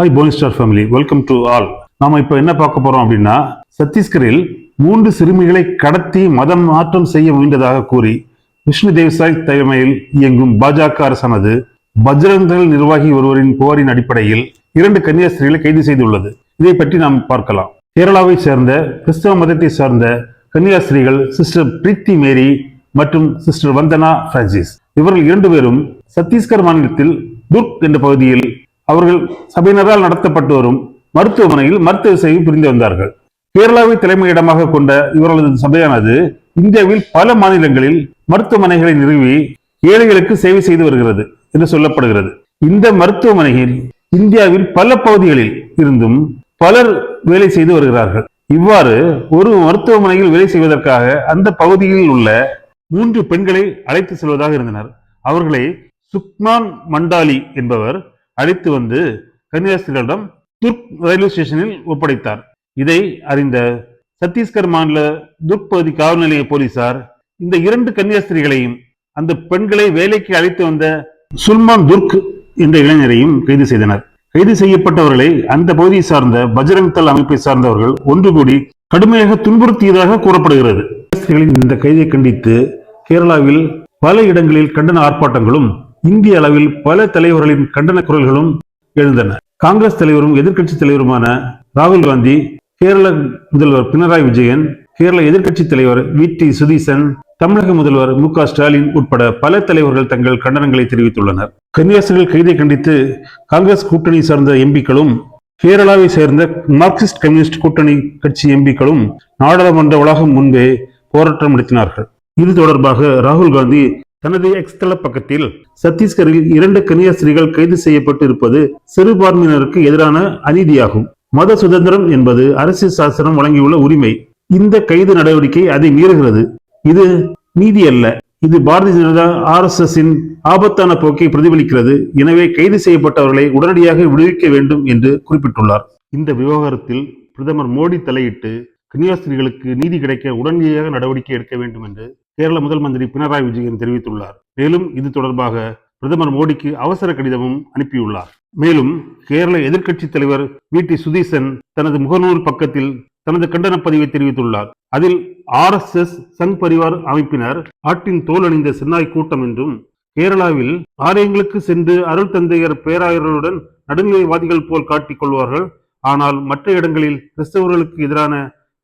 Hi போனி star family, welcome to all. நாம இப்ப என்ன பார்க்க போறோம் அப்படின்னா, சத்தீஸ்கரில் 3 சிறுமிகளை கடத்தி மதம் மாற்றம் செய்ய முயன்றதாக கூறி விஷ்ணு தேவ்சாய் தலைமையில் இயங்கும் பாஜக அரசானது பஜ்ரங் தள் நிர்வாகி ஒருவரின் புகாரின் அடிப்படையில் 2 கன்னியாஸ்திரிகளை கைது செய்துள்ளது. இதை பற்றி நாம் பார்க்கலாம். கேரளாவை சேர்ந்த கிறிஸ்தவ மதத்தை சார்ந்த கன்னியாஸ்திரிகள் சிஸ்டர் பிரீத்தி மேரி மற்றும் சிஸ்டர் வந்தனா பிரான்சிஸ். இவர்கள் 2 பேரும் சத்தீஸ்கர் மாநிலத்தில் துர்க் என்ற பகுதியில் அவர்கள் சபையினரால் நடத்தப்பட்டு வரும் மருத்துவமனையில் மருத்துவ சேவை புரிந்து வந்தார்கள். கேரளாவை தலைமையிடமாக கொண்ட இவர்களது சபையானது இந்தியாவில் பல மாநிலங்களில் மருத்துவமனைகளை நிறுவி ஏழைகளுக்கு சேவை செய்து வருகிறது என்று சொல்லப்படுகிறது. இந்த மருத்துவமனையில் இந்தியாவில் பல பகுதிகளில் இருந்தும் பலர் வேலை செய்து வருகிறார்கள். இவ்வாறு ஒரு மருத்துவமனையில் வேலை செய்வதற்காக அந்த பகுதியில் உள்ள 3 பெண்களை அழைத்து செல்வதாக இருந்தனர். அவர்களை சுக்மான் மண்டாலி என்பவர் அழைத்து வந்து கன்னியாஸ்திரிகளிடம் துர்க் ரயில்வே ஸ்டேஷனில் ஒப்படைத்தார். இதை அறிந்த சத்தீஸ்கர் மாநில துர்க் பகுதி காவல் நிலைய போலீசார் இந்த 2 கன்னியாஸ்திரிகளையும் அந்த பெண்களை வேலைக்கு அழைத்து வந்த சுல்மான் துர்க் என்ற இளைஞரையும் கைது செய்தனர். கைது செய்யப்பட்டவர்களை அந்த பகுதியை சார்ந்த பஜ்ரங் தள் அமைப்பை சார்ந்தவர்கள் ஒன்று கூடி கடுமையாக துன்புறுத்தியதாக கூறப்படுகிறது. இந்த கைதை கண்டித்து கேரளாவில் பல இடங்களில் கண்டன ஆர்ப்பாட்டங்களும் இந்திய அளவில் பல தலைவர்களின் கண்டன குரல்களும் எழுந்தன. காங்கிரஸ் தலைவரும் எதிர்க்கட்சி தலைவருமான ராகுல் காந்தி, கேரள முதல்வர் பினராயி விஜயன், கேரள எதிர்க்கட்சி தலைவர் வி.டி. சுதீசன், தமிழக முதல்வர் மு.க. ஸ்டாலின் உட்பட பல தலைவர்கள் தங்கள் கண்டனங்களை தெரிவித்துள்ளனர். கன்னியாஸ்திரிகள் கைதை கண்டித்து காங்கிரஸ் கூட்டணி சார்ந்த எம்பிக்களும் கேரளாவை சேர்ந்த மார்க்சிஸ்ட் கம்யூனிஸ்ட் கூட்டணி கட்சி எம்பிக்களும் நாடாளுமன்ற வளாகம் முன்பே போராட்டம் நடத்தினார்கள். இது தொடர்பாக ராகுல் காந்தி தனது எக்ஸ் தள பக்கத்தில் சத்தீஸ்கரில் 2 கன்னியாஸ்திரிகள் கைது செய்யப்பட்டு இருப்பது சிறுபான்மையினருக்கு எதிரான அநீதியாகும். மத சுதந்திரம் என்பது அரசியல் சாசனம் வழங்கியுள்ள உரிமை. இந்த கைது நடவடிக்கை அதை மீறுகிறது. இது நீதி அல்ல. இது பாரதிய ஜனதா RSS ஆபத்தான போக்கை பிரதிபலிக்கிறது. எனவே கைது செய்யப்பட்டவர்களை உடனடியாக விடுவிக்க வேண்டும் என்று குறிப்பிட்டுள்ளார். இந்த விவகாரத்தில் பிரதமர் மோடி தலையிட்டு கன்னியாஸ்திரிகளுக்கு நீதி கிடைக்க உடனடியாக நடவடிக்கை எடுக்க வேண்டும் என்று கேரள முதல் மந்திரி பினராயி விஜயன் தெரிவித்துள்ளார். மேலும் இது தொடர்பாக பிரதமர் மோடிக்கு அவசர கடிதமும் அனுப்பியுள்ளார். மேலும் கேரள எதிர்க்கட்சி தலைவர் வி.டி. சுதீசன் தனது முகநூல் பக்கத்தில் தனது கண்டன பதிவை தெரிவித்துள்ளார். அதில் RSS சங் பரிவார் அமைப்பினர் ஆட்டின் தோல் அணிந்த சென்னாய் கூட்டம் என்றும், கேரளாவில் ஆலயங்களுக்கு சென்று அருள் தந்தையர் பேராயர்களுடன் நடுநிலைவாதிகள் போல் காட்டிக் கொள்வார்கள். ஆனால் மற்ற இடங்களில் கிறிஸ்தவர்களுக்கு எதிரான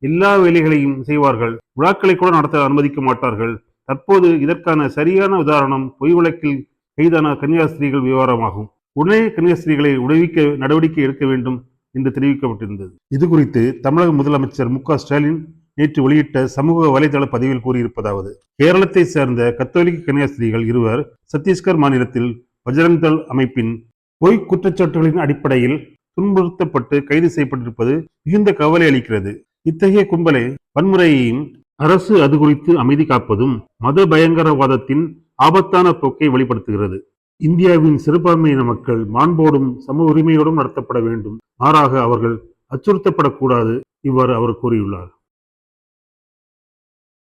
எல்லா வேலைகளையும் செய்வார்கள். விழாக்களை கூட நடத்த அனுமதிக்க மாட்டார்கள். தற்போது இதற்கான சரியான உதாரணம் பொய் வழக்கில் கைதான கன்னியாஸ்திரிகள் விவகாரமாகும். உடனே கன்னியாஸ்திரிகளை விடுவிக்க நடவடிக்கை எடுக்க வேண்டும் என்று தெரிவிக்கப்பட்டிருந்தது. இது குறித்து தமிழக முதலமைச்சர் மு.க. ஸ்டாலின் நேற்று வெளியிட்ட சமூக வலைதள பதிவில் கூறியிருப்பதாவது: கேரளத்தை சேர்ந்த கத்தோலிக்க கன்னியாஸ்திரிகள் 2 சத்தீஸ்கர் மாநிலத்தில் பஜ்ரங் தள் அமைப்பின் பொய் குற்றச்சாட்டுகளின் அடிப்படையில் துன்புறுத்தப்பட்டு கைது செய்யப்பட்டிருப்பது மிகுந்த கவலை அளிக்கிறது. இத்தகைய கும்பலை வன்முறையையும் அரசு அது குறித்து அமைதி காப்பதும் மத பயங்கரவாதத்தின் ஆபத்தான போக்கை வெளிப்படுத்துகிறது. இந்தியாவின் சிறுபான்மையின மக்கள் மாண்போடும் சம உரிமையோடும் நடத்தப்பட வேண்டும். மாறாக அவர்கள் அச்சுறுத்தப்படக்கூடாது. இவ்வாறு அவர் கூறியுள்ளார்.